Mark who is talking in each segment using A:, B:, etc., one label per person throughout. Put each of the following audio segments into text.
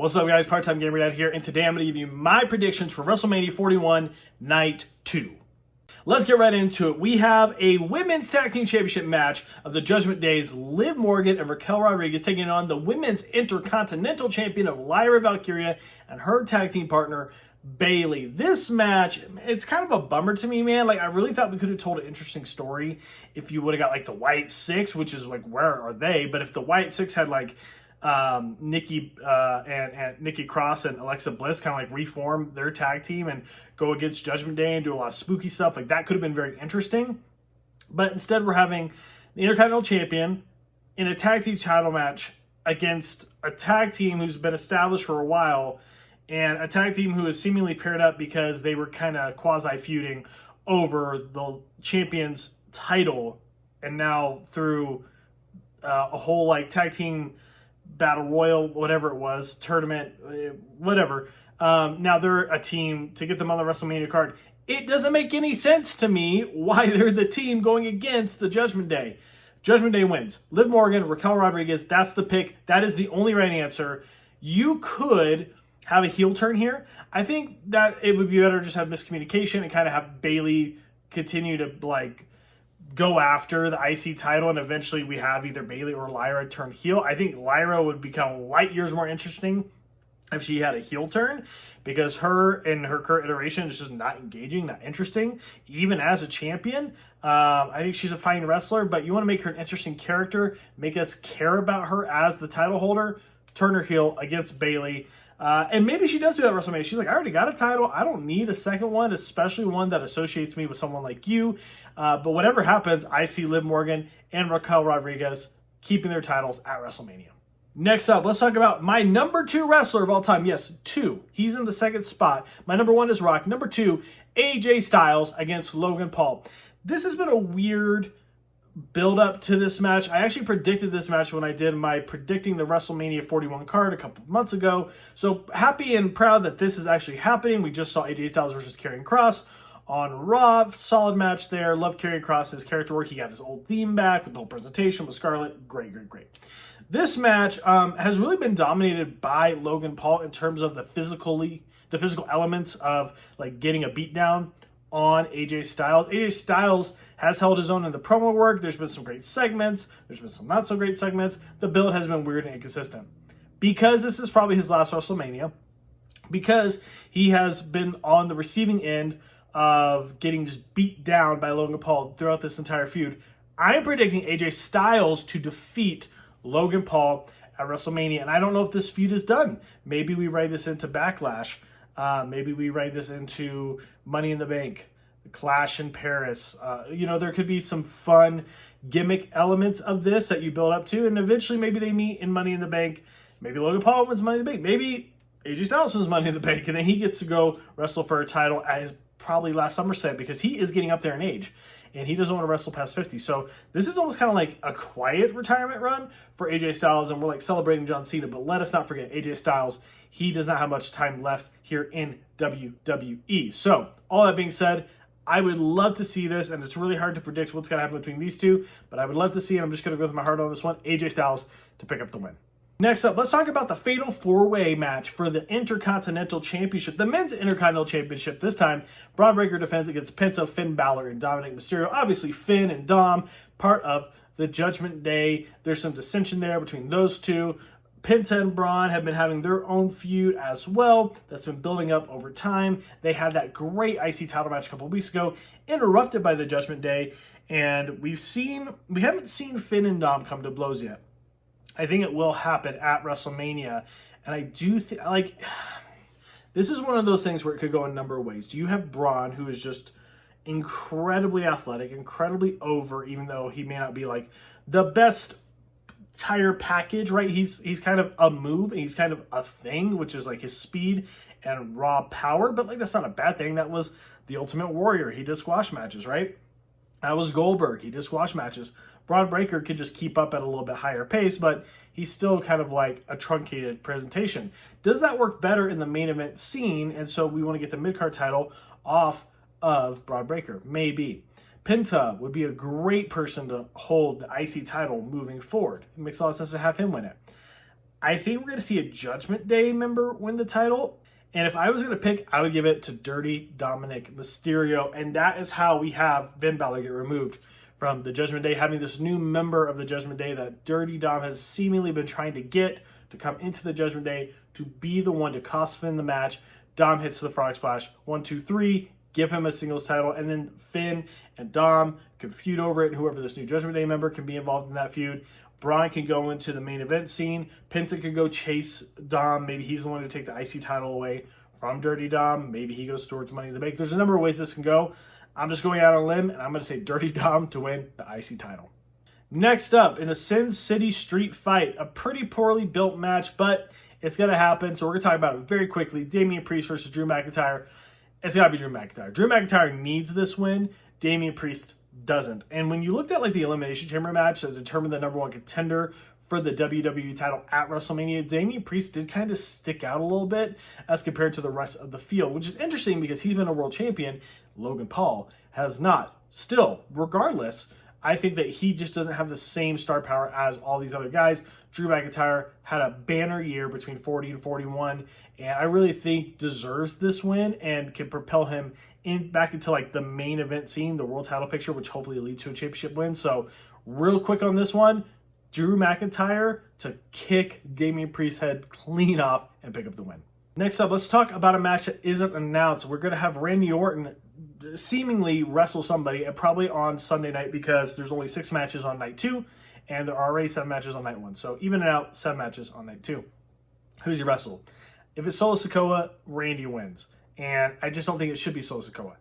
A: What's up, guys? Part-Time Gamer Dad here, and today I'm going to give you my predictions for WrestleMania 41 Night 2. Let's get right into it. We have a Women's Tag Team Championship match of the Judgment Day's Liv Morgan and Raquel Rodriguez taking on the Women's Intercontinental Champion of Lyra Valkyria and her tag team partner, Bayley. This match, it's kind of a bummer to me, man. Like, I really thought we could have told an interesting story if you would have got, like, the White Six, which is, like, where are they? But if the White Six had, like, Nikki Cross and Alexa Bliss kind of like reform their tag team and go against Judgment Day and do a lot of spooky stuff, like that could have been very interesting. But instead we're having the Intercontinental Champion in a tag team title match against a tag team who's been established for a while and a tag team who is seemingly paired up because they were kind of quasi-feuding over the champion's title, and now through a whole like tag team battle royal, whatever it was, tournament, whatever. Now they're a team to get them on the WrestleMania card. It doesn't make any sense to me why they're the team going against the Judgment Day. Judgment Day wins. Liv Morgan, Raquel Rodriguez, that's the pick. That is the only right answer. You could have a heel turn here. I think that it would be better to just have miscommunication and kind of have Bayley continue to like go after the IC title, and eventually we have either Bayley or Lyra turn heel. I think Lyra would become light years more interesting if she had a heel turn, because her in her current iteration is just not engaging, not interesting, even as a champion. I think she's a fine wrestler, but you want to make her an interesting character, make us care about her as the title holder, turn her heel against Bayley. And maybe she does do that at WrestleMania. She's like, I already got a title. I don't need a second one, especially one that associates me with someone like you. But whatever happens, I see Liv Morgan and Raquel Rodriguez keeping their titles at WrestleMania. Next up, let's talk about my number 2 wrestler of all time. Yes, 2. He's in the second spot. My number 1 is Rock. Number 2, AJ Styles against Logan Paul. This has been a weird build up to this match. I actually predicted this match when I did my predicting the WrestleMania 41 card a couple of months ago. So happy and proud that this is actually happening. We just saw AJ Styles versus Karrion Kross on Raw. Solid match there. Love Karrion Kross, his character work. He got his old theme back with the whole presentation with Scarlett. Great. This match has really been dominated by Logan Paul in terms of the physical elements of like getting a beatdown on AJ Styles. AJ Styles has held his own in the promo work. There's been some great segments. There's been some not so great segments. The build has been weird and inconsistent. Because this is probably his last WrestleMania, because he has been on the receiving end of getting just beat down by Logan Paul throughout this entire feud, I'm predicting AJ Styles to defeat Logan Paul at WrestleMania. And I don't know if this feud is done. Maybe we write this into Backlash. Maybe we write this into Money in the Bank, Clash in Paris. There could be some fun gimmick elements of this that you build up to, and eventually maybe they meet in Money in the Bank. Maybe Logan Paul wins Money in the Bank. Maybe AJ Styles wins Money in the Bank, and then he gets to go wrestle for a title at his probably last SummerSlam, because he is getting up there in age, and he doesn't want to wrestle past 50. So this is almost kind of like a quiet retirement run for AJ Styles, and we're like celebrating John Cena, but let us not forget AJ Styles. He does not have much time left here in WWE. So all that being said, I would love to see this, and it's really hard to predict what's going to happen between these two, but I would love to see it. I'm just going to go with my heart on this one, AJ Styles to pick up the win. Next up, let's talk about the Fatal 4-Way match for the Intercontinental Championship, the Men's Intercontinental Championship. This time, Braun Breaker defends against Penta, Finn Balor, and Dominic Mysterio. Obviously, Finn and Dom, part of the Judgment Day. There's some dissension there between those two. Penta and Braun have been having their own feud as well. That's been building up over time. They had that great IC title match a couple of weeks ago, interrupted by the Judgment Day, and we haven't seen Finn and Dom come to blows yet. I think it will happen at WrestleMania, and I do think, like, this is one of those things where it could go a number of ways. Do you have Braun, who is just incredibly athletic, incredibly over, even though he may not be, like, the best tire package, right? He's kind of a move, and he's kind of a thing, which is, like, his speed and raw power, but, like, that's not a bad thing. That was the Ultimate Warrior. He did squash matches, right? That was Goldberg. He did squash matches. Braun Breaker could just keep up at a little bit higher pace, but he's still kind of like a truncated presentation. Does that work better in the main event scene? And so we want to get the mid-card title off of Braun Breaker. Maybe. Penta would be a great person to hold the IC title moving forward. It makes a lot of sense to have him win it. I think we're going to see a Judgment Day member win the title. And if I was going to pick, I would give it to Dirty Dominic Mysterio. And that is how we have Finn Balor get removed from the Judgment Day, having this new member of the Judgment Day that Dirty Dom has seemingly been trying to get to come into the Judgment Day to be the one to cost Finn the match. Dom hits the frog splash. 1, 2, 3. Give him a singles title. And then Finn and Dom can feud over it. And whoever this new Judgment Day member can be involved in that feud. Braun can go into the main event scene. Penta can go chase Dom. Maybe he's the one to take the IC title away from Dirty Dom. Maybe he goes towards Money in the Bank. There's a number of ways this can go. I'm just going out on a limb, and I'm going to say Dirty Dom to win the IC title. Next up, in a Sin City Street Fight, a pretty poorly built match, but it's going to happen. So we're going to talk about it very quickly. Damian Priest versus Drew McIntyre. It's got to be Drew McIntyre. Drew McIntyre needs this win. Damian Priest doesn't. And when you looked at like the Elimination Chamber match that determined the number one contender for the WWE title at WrestleMania, Damian Priest did kind of stick out a little bit as compared to the rest of the field, which is interesting because he's been a world champion. Logan Paul has not. Still, regardless, I think that he just doesn't have the same star power as all these other guys. Drew McIntyre had a banner year between 40 and 41, and I really think deserves this win and can propel him back into like the main event scene, the world title picture, which hopefully leads to a championship win. So real quick on this one, Drew McIntyre to kick Damian Priest's head clean off and pick up the win. Next up, let's talk about a match that isn't announced. We're going to have Randy Orton seemingly wrestle somebody, and probably on Sunday night because there's only 6 matches on night 2, and there are already 7 matches on night 1. So even out 7 matches on night 2. Who's he wrestle? If it's Solo Sikoa, Randy wins. And I just don't think it should be Solo Sikoa.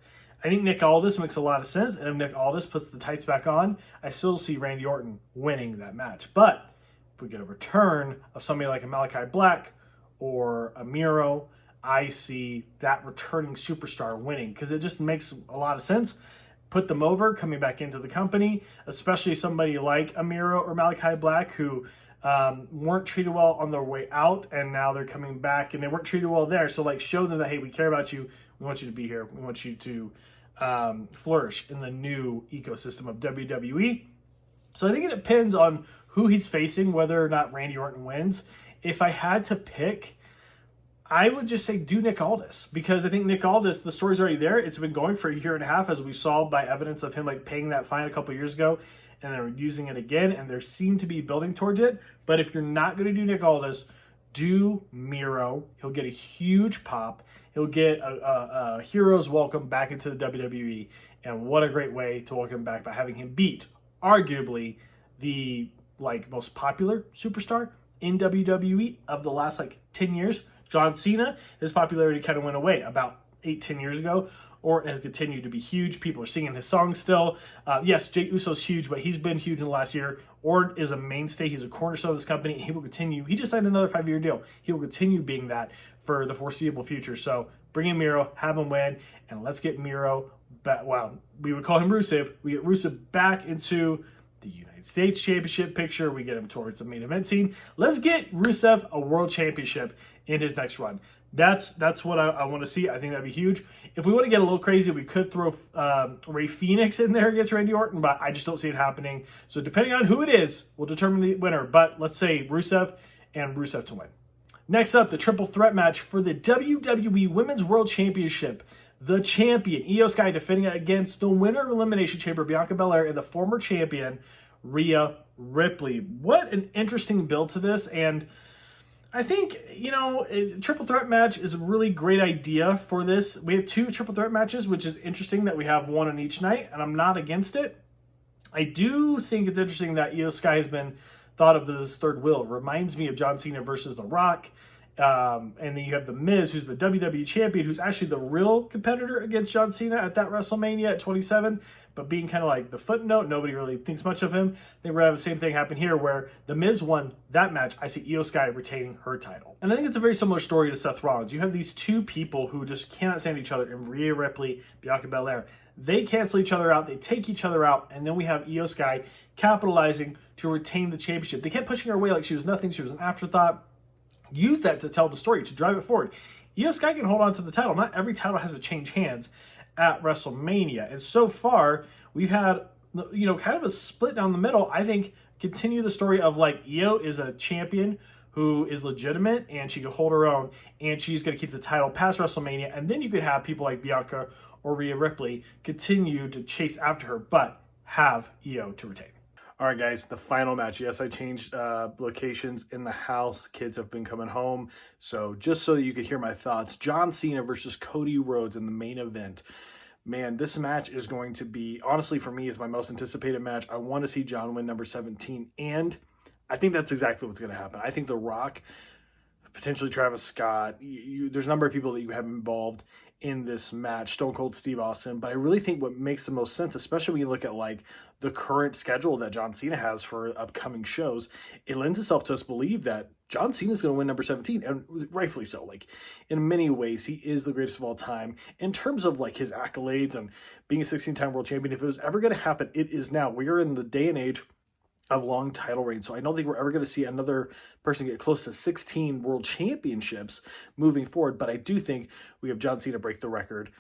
A: I think Nick Aldis makes a lot of sense, and if Nick Aldis puts the tights back on, I still see Randy Orton winning that match. But if we get a return of somebody like a Malachi Black or a Miro, I see that returning superstar winning because it just makes a lot of sense. Put them over, coming back into the company, especially somebody like a Miro or Malachi Black who weren't treated well on their way out, and now they're coming back and they weren't treated well there. So like show them that, hey, we care about you. We want you to be here. We want you to flourish in the new ecosystem of WWE. So I think it depends on who he's facing, whether or not Randy Orton wins. If I had to pick, I would just say do Nick Aldis, because I think Nick Aldis, the story's already there. It's been going for a year and a half, as we saw by evidence of him like paying that fine a couple years ago, and they're using it again, and they seem to be building towards it. But if you're not going to do Nick Aldis, do Miro. He'll get a huge pop. He'll get a hero's welcome back into the WWE, and what a great way to welcome him back by having him beat arguably the like most popular superstar in WWE of the last like 10 years. John Cena, his popularity kind of went away about 8-10 years ago. Orton has continued to be huge. People are singing his songs still. Yes, Jey Uso's huge, but he's been huge in the last year. Orton is a mainstay. He's a cornerstone of this company, and he will continue. He just signed another 5-year deal. He will continue being that for the foreseeable future. So bring in Miro, have him win, and let's get Miro back. Well, we would call him Rusev. We get Rusev back into the United States Championship picture. We get him towards the main event scene. Let's get Rusev a world championship in his next run. That's what I want to see. I think that'd be huge. If we want to get a little crazy, we could throw Rey Fenix in there against Randy Orton, but I just don't see it happening. So depending on who it is, we'll determine the winner. But let's say Rusev and Rusev to win. Next up, the triple threat match for the WWE Women's World Championship. The champion, Io Sky, defending against the winner of Elimination Chamber, Bianca Belair, and the former champion, Rhea Ripley. What an interesting build to this. And I think, a triple threat match is a really great idea for this. We have 2 triple threat matches, which is interesting that we have one on each night, and I'm not against it. I do think it's interesting that Io Sky has been thought of as third wheel. It reminds me of John Cena versus The Rock. And then you have The Miz, who's the WWE champion, who's actually the real competitor against John Cena at that WrestleMania at 27, but being kind of like the footnote. Nobody really thinks much of him. I think we're going to have the same thing happen here where The Miz won that match. I see Io Sky retaining her title. And I think it's a very similar story to Seth Rollins. You have these 2 people who just cannot stand each other, and Rhea Ripley, Bianca Belair. They cancel each other out. They take each other out. And then we have Io Sky capitalizing to retain the championship. They kept pushing her away like she was nothing. She was an afterthought. Use that to tell the story, to drive it forward. Io Sky can hold on to the title. Not every title has to change hands at WrestleMania. And so far, we've had, kind of a split down the middle. I think continue the story of like Io is a champion who is legitimate and she can hold her own, and she's going to keep the title past WrestleMania. And then you could have people like Bianca or Rhea Ripley continue to chase after her, but have Io to retain. All right, guys, the final match. Yes, I changed locations in the house. Kids have been coming home. So just so that you could hear my thoughts, John Cena versus Cody Rhodes in the main event. Man, this match is going to be, honestly, for me, is my most anticipated match. I want to see John win number 17, and I think that's exactly what's going to happen. I think The Rock, potentially Travis Scott, there's a number of people that you have involved in this match, Stone Cold Steve Austin, but I really think what makes the most sense, especially when you look at like the current schedule that John Cena has for upcoming shows, it lends itself to us believe that John Cena is going to win number 17, and rightfully so. Like, in many ways, he is the greatest of all time. In terms of like his accolades and being a 16-time world champion, if it was ever going to happen, it is now. We are in the day and age of long title reigns. So I don't think we're ever going to see another person get close to 16 world championships moving forward. But I do think we have John Cena break the record,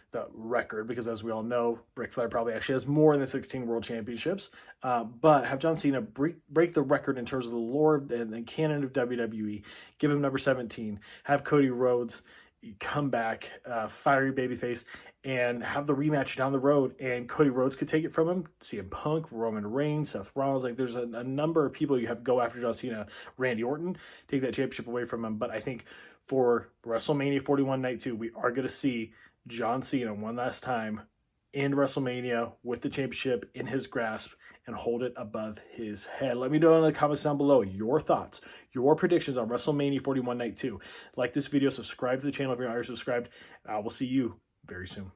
A: because as we all know, Ric Flair probably actually has more than 16 world championships. But have John Cena break the record in terms of the lore and canon of WWE, give him number 17, have Cody Rhodes come back, fiery babyface, and have the rematch down the road, and Cody Rhodes could take it from him. CM Punk, Roman Reigns, Seth Rollins. Like, there's a number of people you have go after John Cena. Randy Orton, take that championship away from him. But I think for WrestleMania 41 Night 2, we are going to see John Cena one last time in WrestleMania with the championship in his grasp and hold it above his head. Let me know in the comments down below your thoughts, your predictions on WrestleMania 41 Night 2. Like this video, subscribe to the channel if you're not already subscribed. I will see you very soon.